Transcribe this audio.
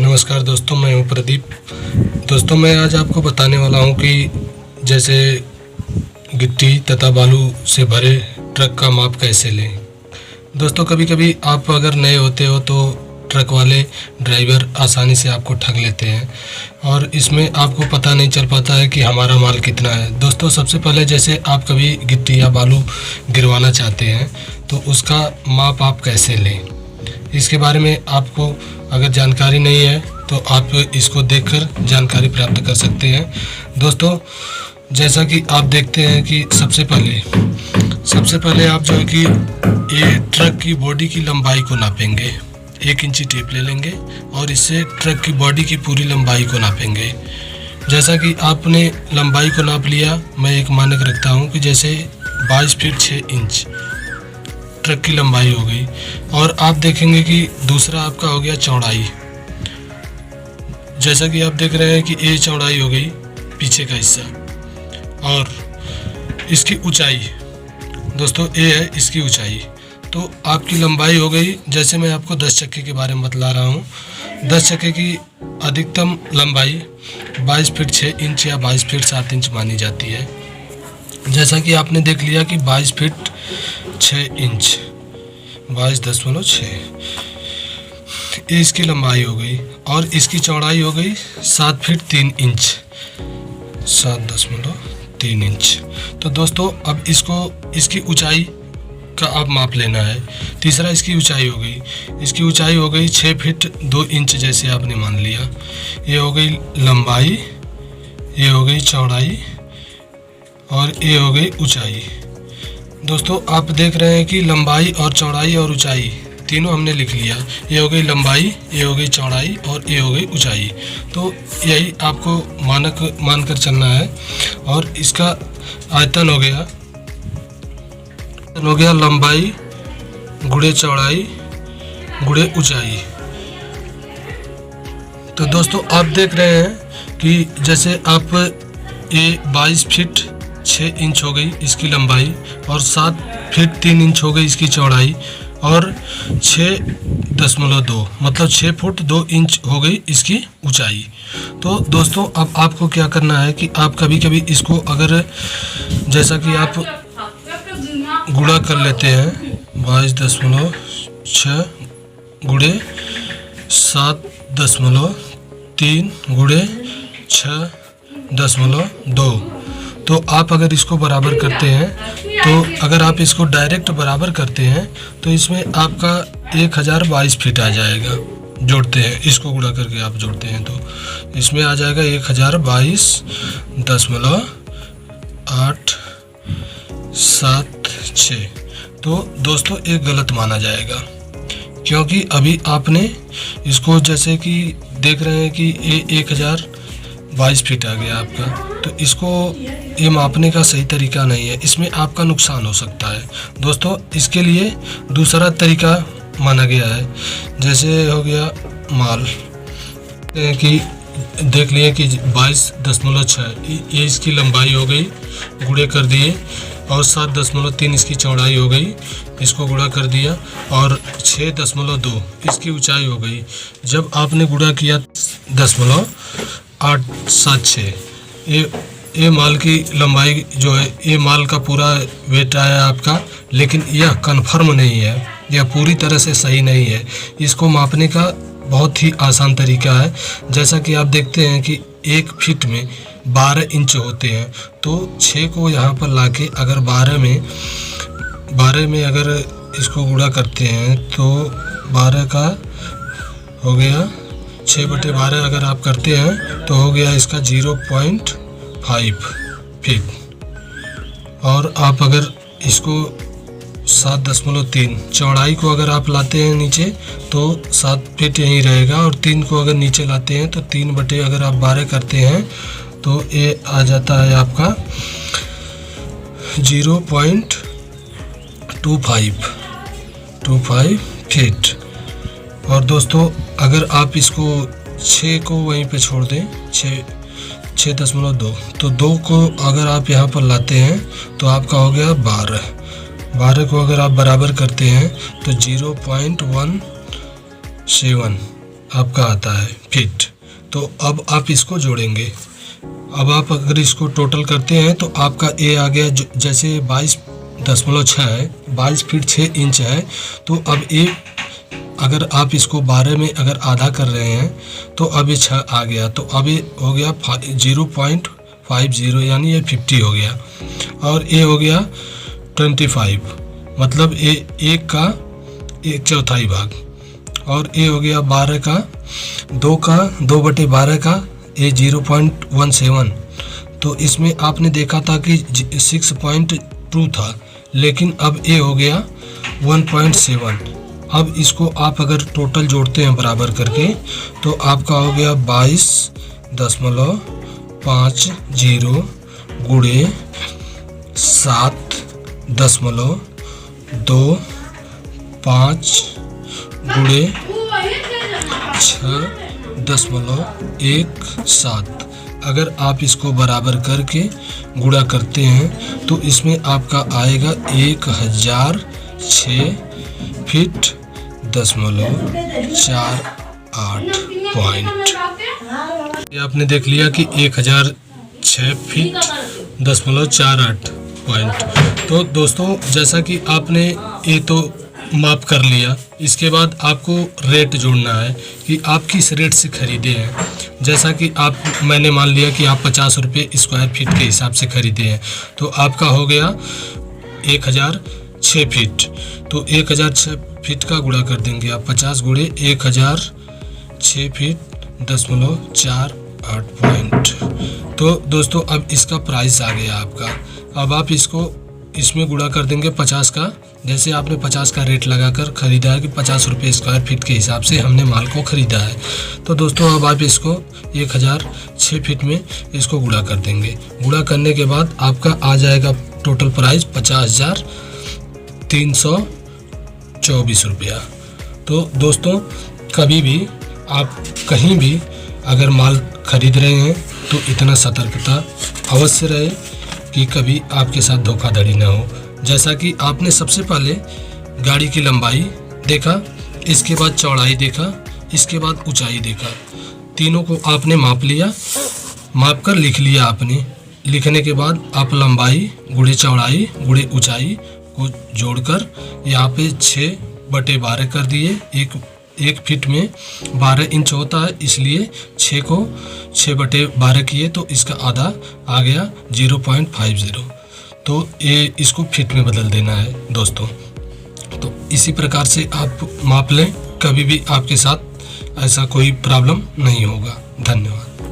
नमस्कार दोस्तों, मैं हूं प्रदीप। दोस्तों, मैं आज आपको बताने वाला हूं कि जैसे गिट्टी तथा बालू से भरे ट्रक का माप कैसे लें। दोस्तों, कभी कभी आप अगर नए होते हो तो ट्रक वाले ड्राइवर आसानी से आपको ठग लेते हैं और इसमें आपको पता नहीं चल पाता है कि हमारा माल कितना है। दोस्तों, सबसे पहले जैसे आप कभी गिट्टी या बालू गिरवाना चाहते हैं तो उसका माप आप कैसे लें, इसके बारे में आपको अगर जानकारी नहीं है तो आप इसको देखकर जानकारी प्राप्त कर सकते हैं। दोस्तों, जैसा कि आप देखते हैं कि सबसे पहले आप जो है कि ये ट्रक की बॉडी की लंबाई को नापेंगे। 1 इंची टेप ले लेंगे और इससे ट्रक की बॉडी की पूरी लंबाई को नापेंगे। जैसा कि आपने लंबाई को नाप लिया, मैं एक मानक रखता हूँ कि जैसे 22 फीट 6 इंच ट्रक की लंबाई हो गई। और आप देखेंगे कि दूसरा आपका हो गया चौड़ाई। जैसा कि आप देख रहे हैं कि ये चौड़ाई हो गई पीछे का हिस्सा, और इसकी ऊंचाई दोस्तों ये है इसकी ऊंचाई। तो आपकी लंबाई हो गई। जैसे मैं आपको 10 चक्के के बारे में बतला रहा हूँ। 10 चक्के की अधिकतम लंबाई 22 फीट 6 इंच या 22 फीट 7 इंच मानी जाती है। जैसा कि आपने देख लिया कि 22 फीट 6 इंच 22.6 ये इसकी लंबाई हो गई और इसकी चौड़ाई हो गई 7 फीट 3 इंच 7.3 इंच। तो दोस्तों, अब इसकी ऊंचाई का आप माप लेना है। तीसरा इसकी ऊंचाई हो गई। इसकी ऊंचाई हो गई 6 फीट 2 इंच जैसे आपने मान लिया। ये हो गई लंबाई, ये हो गई चौड़ाई और ये हो गई ऊंचाई। दोस्तों, आप देख रहे हैं कि लंबाई और चौड़ाई और ऊंचाई तीनों हमने लिख लिया। ये हो गई लंबाई, ये हो गई चौड़ाई और ये हो गई ऊंचाई। तो यही आपको मानक मानकर चलना है। और इसका आयतन हो गया लंबाई गुणे चौड़ाई गुणे ऊंचाई। तो दोस्तों, आप देख रहे हैं कि जैसे आप ये 22 फीट 6 इंच हो गई इसकी लंबाई और 7 फीट 3 इंच हो गई इसकी चौड़ाई और 6.2 मतलब 6 फुट 2 इंच हो गई इसकी ऊंचाई। तो दोस्तों, अब आपको क्या करना है कि आप कभी कभी इसको अगर जैसा कि आप गुणा कर लेते हैं 22.6 गुणे 7.3 गुणे 6.2। तो आप अगर इसको बराबर करते हैं तो अगर आप इसको डायरेक्ट बराबर करते हैं तो इसमें आपका 1022 फीट आ जाएगा। जोड़ते हैं, इसको गुणा करके आप जोड़ते हैं तो इसमें आ जाएगा 1022.876। तो दोस्तों, एक गलत माना जाएगा क्योंकि अभी आपने इसको जैसे कि देख रहे हैं कि ये 1022 फीट आ गया आपका। तो इसको ये मापने का सही तरीका नहीं है, इसमें आपका नुकसान हो सकता है। दोस्तों, इसके लिए दूसरा तरीका माना गया है। जैसे हो गया माल कि देख लिए कि 22.6 ये इसकी लंबाई हो गई, गुणे कर दिए और 7.3 इसकी चौड़ाई हो गई, इसको गुणा कर दिया और 6.2 इसकी ऊंचाई हो गई। जब आपने गुणा किया 10.876 ये माल की लंबाई जो है, ये माल का पूरा वेट आया आपका। लेकिन यह कन्फर्म नहीं है, यह पूरी तरह से सही नहीं है। इसको मापने का बहुत ही आसान तरीका है। जैसा कि आप देखते हैं कि 1 फीट में 12 इंच होते हैं। तो 6 को यहाँ पर लाके अगर 12 में अगर इसको गुणा करते हैं तो 12 का हो गया 6/12 अगर आप करते हैं तो हो गया इसका 0.5 फीट। और आप अगर इसको 7.3 चौड़ाई को अगर आप लाते हैं नीचे तो 7 फीट यहीं रहेगा और 3 को अगर नीचे लाते हैं तो 3 अगर आप 12 करते हैं तो ये आ जाता है आपका 0.25 फीट। और दोस्तों, अगर आप इसको 6 को वहीं पे छोड़ दें 6.2 तो 2 को अगर आप यहाँ पर लाते हैं तो आपका हो गया 12 को अगर आप बराबर करते हैं तो 0.17 आपका आता है फीट। तो अब आप इसको जोड़ेंगे। अब आप अगर इसको टोटल करते हैं तो आपका ए आ गया, जैसे 22.6 है, 22 फीट 6 इंच है। तो अब ए अगर आप इसको 12 में अगर आधा कर रहे हैं तो अब ये 6 आ गया। तो अब ये हो गया 0.50 यानी ये 50 हो गया। और ए हो गया 25, मतलब ए 1 का 1/4 भाग। और ए हो गया 12 का 2/12 का ए 0.17। तो इसमें आपने देखा था कि 6.2 था, लेकिन अब ए हो गया 1.7। अब इसको आप अगर टोटल जोड़ते हैं बराबर करके तो आपका हो गया 22.50 गुणे 7.25 गुणे 6.17। अगर आप इसको बराबर करके गुणा करते हैं तो इसमें आपका आएगा 1006 फीट 0.48 पॉइंट। ये आपने देख लिया कि 1006 फीट 0.48 पॉइंट। तो दोस्तों, जैसा कि आपने ये तो माप कर लिया, इसके बाद आपको रेट जोड़ना है कि आप किस रेट से खरीदे हैं। जैसा कि मैंने मान लिया कि आप 50 रुपये स्क्वायर फीट के हिसाब से खरीदे हैं, तो आपका हो गया 1006 फीट। तो 1006 फीट का गुणा कर देंगे आप, 50 गुणे 1006 फीट 0.48 पॉइंट। तो दोस्तों, अब इसका प्राइस आ गया आपका। अब आप इसमें गुणा कर देंगे 50 का, जैसे आपने 50 का रेट लगाकर खरीदा है कि 50 रुपये स्क्वायर फीट के हिसाब से हमने माल को खरीदा है। तो दोस्तों, अब आप इसको 1006 फीट में इसको गुणा कर देंगे। गुणा करने के बाद आपका आ जाएगा टोटल प्राइस 50,324 रुपया। तो दोस्तों, कभी भी आप कहीं भी अगर माल खरीद रहे हैं तो इतना सतर्कता अवश्य रहे कि कभी आपके साथ धोखाधड़ी ना हो। जैसा कि आपने सबसे पहले गाड़ी की लंबाई देखा, इसके बाद चौड़ाई देखा, इसके बाद ऊंचाई देखा, तीनों को आपने माप लिया, माप कर लिख लिया आपने। लिखने के बाद आप लंबाई गुणे चौड़ाई गुणे ऊंचाई को जोड़कर यहाँ पे 6/12 कर दिए। एक फीट में 12 इंच होता है, इसलिए 6 को 6/12 किए तो इसका आधा आ गया 0.50। तो ये इसको फीट में बदल देना है दोस्तों। तो इसी प्रकार से आप माप लें, कभी भी आपके साथ ऐसा कोई प्रॉब्लम नहीं होगा। धन्यवाद।